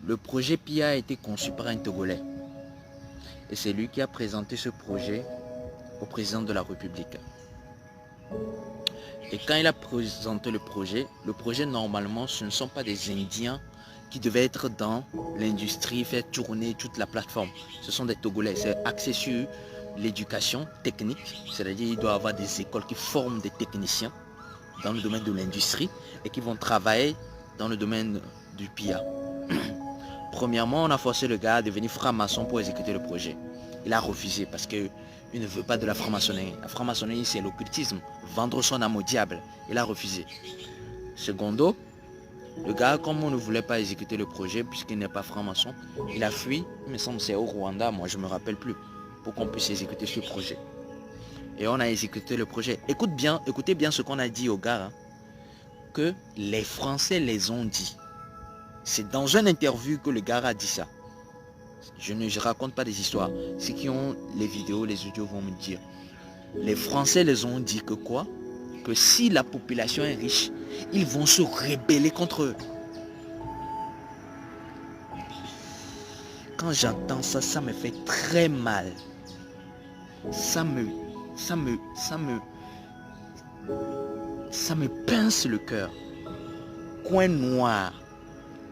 Le projet PIA a été conçu par un Togolais. Et c'est lui qui a présenté ce projet au président de la République. Et quand il a présenté le projet normalement, ce ne sont pas des Indiens qui devaient être dans l'industrie, faire tourner toute la plateforme. Ce sont des Togolais. C'est axé sur l'éducation technique, c'est-à-dire il doit y avoir des écoles qui forment des techniciens dans le domaine de l'industrie et qui vont travailler dans le domaine du PIA. Premièrement, on a forcé le gars à devenir franc-maçon pour exécuter le projet. Il a refusé parce qu'il ne veut pas de la franc-maçonnerie. La franc-maçonnerie, c'est l'occultisme, vendre son âme au diable. Il a refusé. Secondo, le gars, comme on ne voulait pas exécuter le projet, puisqu'il n'est pas franc-maçon, il a fui, il me semble que c'est au Rwanda, moi je ne me rappelle plus, pour qu'on puisse exécuter ce projet. Et on a exécuté le projet. Écoutez bien ce qu'on a dit aux gars, hein, que les Français les ont dit. C'est dans une interview que le gars a dit ça. Je ne raconte pas des histoires. Ceux qui ont les vidéos, les audios vont me dire. Les Français les ont dit que quoi? Que si la population est riche, ils vont se rebeller contre eux. Quand j'entends ça, ça me fait très mal. Ça me pince le cœur. Coin noir,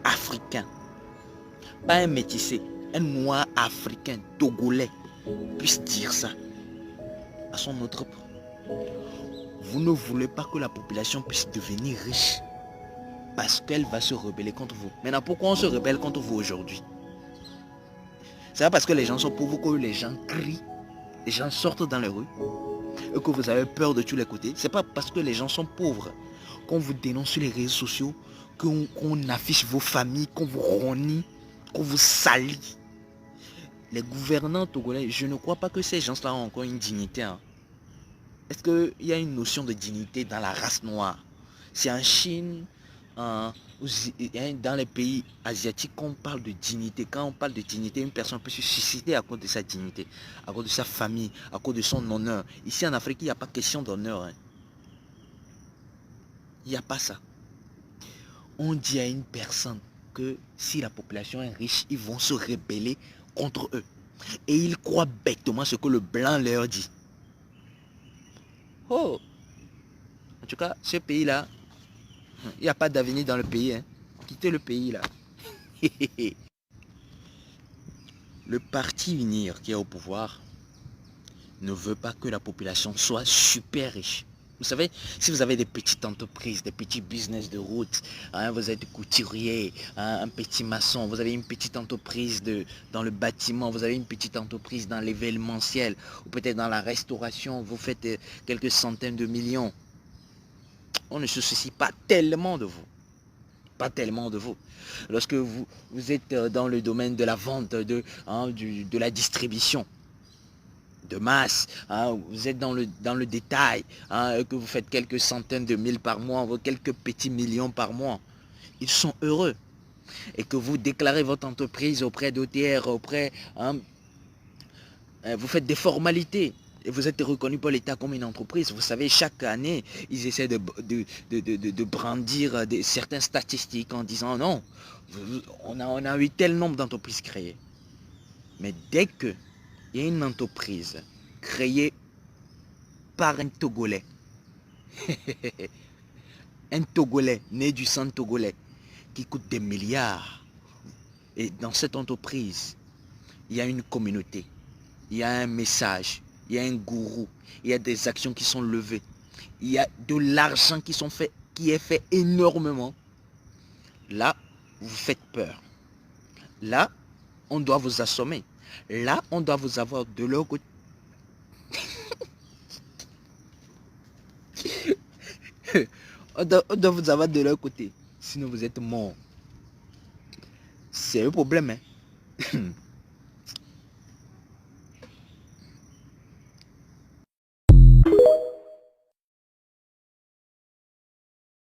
africain. Pas un métissé, un noir africain, togolais, puisse dire ça à son autre. Vous ne voulez pas que la population puisse devenir riche parce qu'elle va se rebeller contre vous. Maintenant, pourquoi on se rebelle contre vous aujourd'hui? C'est pas parce que les gens sont pauvres que les gens crient, les gens sortent dans les rues et que vous avez peur de tous les côtés. C'est pas parce que les gens sont pauvres qu'on vous dénonce sur les réseaux sociaux, qu'on affiche vos familles, qu'on vous renie, qu'on vous salit. Les gouvernants togolais, je ne crois pas que ces gens-là ont encore une dignité. Hein. Est-ce qu'il y a une notion de dignité dans la race noire? C'est en Chine, dans les pays asiatiques qu'on parle de dignité. Quand on parle de dignité, une personne peut se susciter à cause de sa dignité, à cause de sa famille, à cause de son honneur. Ici en Afrique, il n'y a pas question d'honneur. Hein. Il n'y a pas ça. On dit à une personne que si la population est riche, ils vont se rebeller contre eux. Et ils croient bêtement ce que le blanc leur dit. Oh! En tout cas, ce pays-là, il n'y a pas d'avenir dans le pays. Hein. Quittez le pays là. Le parti UNIR qui est au pouvoir ne veut pas que la population soit super riche. Vous savez, si vous avez des petites entreprises, des petits business de route, hein, vous êtes couturier, hein, un petit maçon, vous avez une petite entreprise dans le bâtiment, vous avez une petite entreprise dans l'événementiel, ou peut-être dans la restauration, vous faites quelques centaines de millions. On ne se soucie pas tellement de vous. Pas tellement de vous. Lorsque vous êtes dans le domaine de la vente, de la distribution, de masse, hein, vous êtes dans le détail, hein, que vous faites quelques centaines de mille par mois, quelques petits millions par mois, ils sont heureux. Et que vous déclarez votre entreprise auprès d'OTR, vous faites des formalités. Et vous êtes reconnu par l'État comme une entreprise. Vous savez, chaque année, ils essaient de brandir certaines statistiques en disant non, on a eu tel nombre d'entreprises créées. Mais dès qu'il y a une entreprise créée par un Togolais, un Togolais né du sang togolais, qui coûte des milliards, et dans cette entreprise, il y a une communauté, il y a un message, il y a un gourou, il y a des actions qui sont levées, il y a de l'argent qui est fait énormément. Là, vous faites peur. Là, on doit vous assommer. Là, on doit vous avoir de leur côté. on doit vous avoir de leur côté. Sinon, vous êtes mort. C'est un problème. Hein?